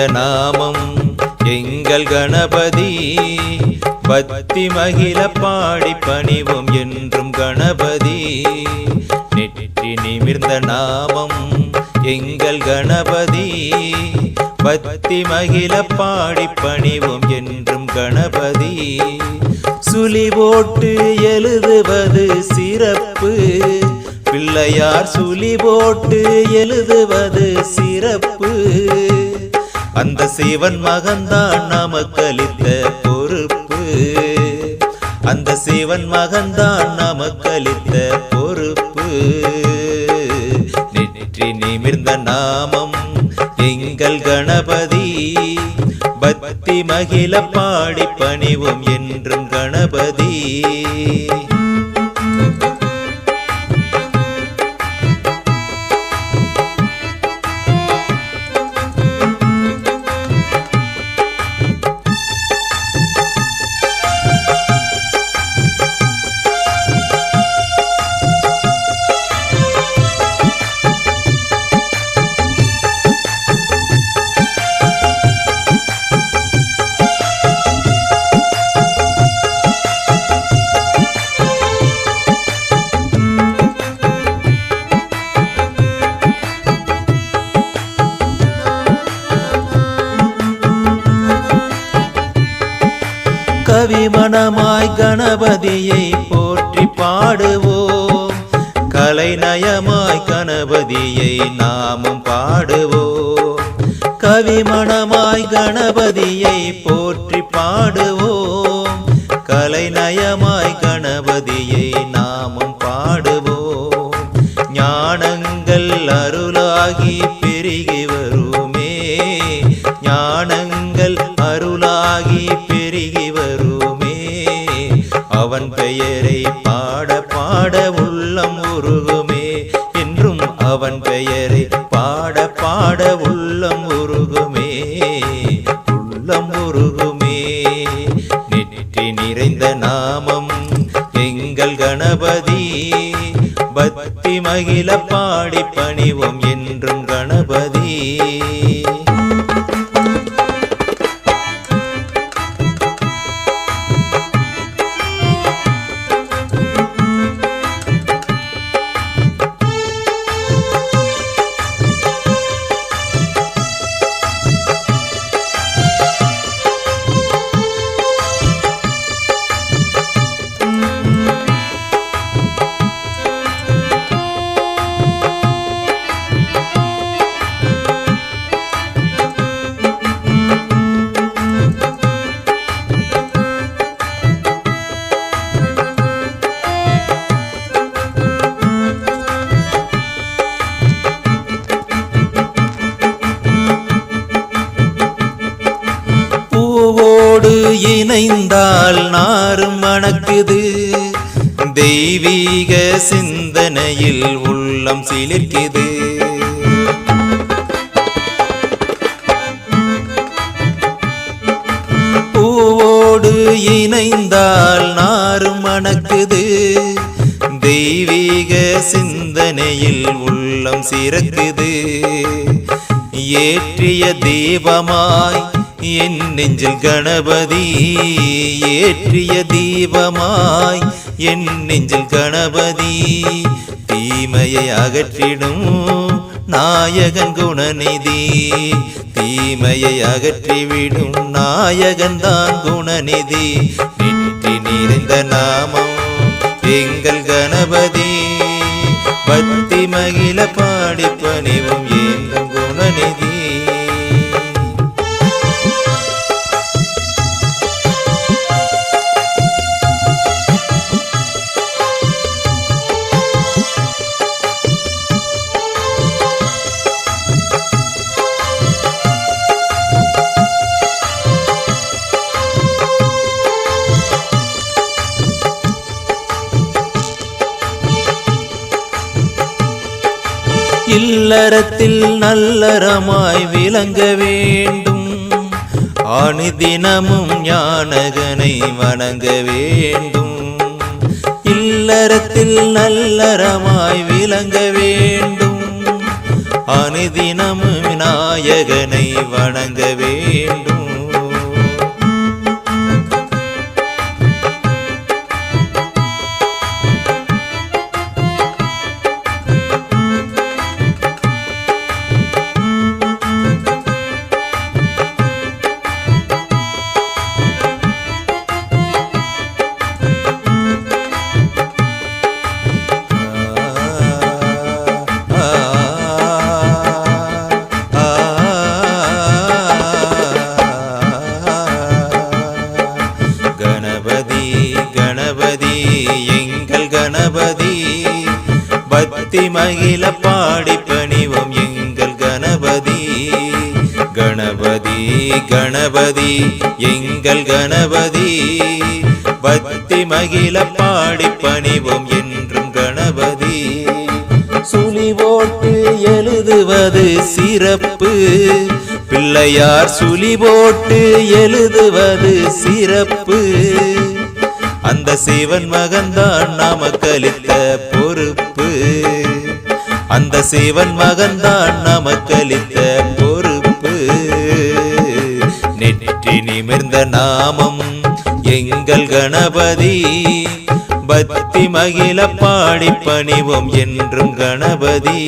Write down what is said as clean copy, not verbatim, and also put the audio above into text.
நிறைந்த நாமம் எங்கள் கணபதி. பக்தி மகிழ பாடி பணிவோம் என்றும் கணபதி. நெற்றி நிமிர்ந்த நாமம் எங்கள் கணபதி. பக்தி மகிழ பாடி பணிவோம் என்றும் கணபதி. சுழி போட்டு எழுதுவது சிறப்பு, பிள்ளையார் சுழி போட்டு எழுதுவது சிறப்பு. அந்த சிவன் மகன்தான் நமக்களித்த பொறுப்பு. அந்த சிவன் மகன்தான் நமக்களித்த பொறுப்பு. நெற்றி நிமிர்ந்த நாமம் எங்கள் கணபதி. பக்தி மகிழ பாடி பணிவோம் என்றும் கணபதி. கவிமணமாய் கணபதியை போற்றி பாடுவோம். கலைநயமாய் கணபதியை நாமும் பாடுவோம். கவிமணமாய் கணபதியை போற்றி பாடுவோம். கலைநயமாய் கணபதியை நாமும் பாடுவோம். ஞானங்கள் அருளாகி பெருகி வருமே. ஞானங்கள் அருளாகி பெருகி வருமே. அவன் பெயரை பாட பாட உள்ளம் உருகுமே. என்றும் அவன் பெயரை பாட பாட உள்ளம் உருகுமே. உள்ளம் உருகுமே. நெற்றி நிறைந்த நாமம் எங்கள் கணபதி. பக்தி மகிழ பாடி பணிவோம் என்றும் கணபதி. இணைந்தால் நாரும் மணக்குது. தெய்வீக சிந்தனையில் உள்ளம் சிலிர்க்குது. பூவோடு இணைந்தால் நாரும் மணக்குது. தெய்வீக சிந்தனையில் உள்ளம் சிறக்குது. ஏற்றிய தீபமாய் என் நெஞ்சில் கணபதி. ஏற்றிய தீபமாய் என் நெஞ்சில் கணபதி. தீமையை அகற்றிடும் நாயகன் குணநிதி. தீமையை அகற்றிவிடும் நாயகன் தான் குணநிதி. நெற்றி நிறைந்த நாமம் எங்கள் கணபதி. பக்தி மகிழ பாடி பணிவோம் என்றும் குணநிதி. இல்லறத்தில் நல்லறமாய் விளங்க வேண்டும். ஆணிதினமும் ஞானகனை வணங்க வேண்டும். இல்லறத்தில் நல்லறமாய் விளங்க வேண்டும். அனுதினமும் விநாயகனை வணங்க வேண்டும். கணபதி பக்தி மகிழ பாடி பணிவோம் எங்கள் கணபதி. கணபதி கணபதி எங்கள் கணபதி பக்தி மகிழ பாடி பணிவோம் என்றும் கணபதி. சுழி போட்டு எழுதுவது சிறப்பு, பிள்ளையார் சுழி போட்டு எழுதுவது சிறப்பு. அந்த சிவன் மகன்தான் நமக்களித்த பொறுப்பு, அந்த சிவன் மகன்தான் நமக்களித்த பொறுப்பு. நெற்றி நிமிர்ந்த நாமம் எங்கள் கணபதி, பக்தி மகிழ பாடி பணிவோம் என்றும் கணபதி.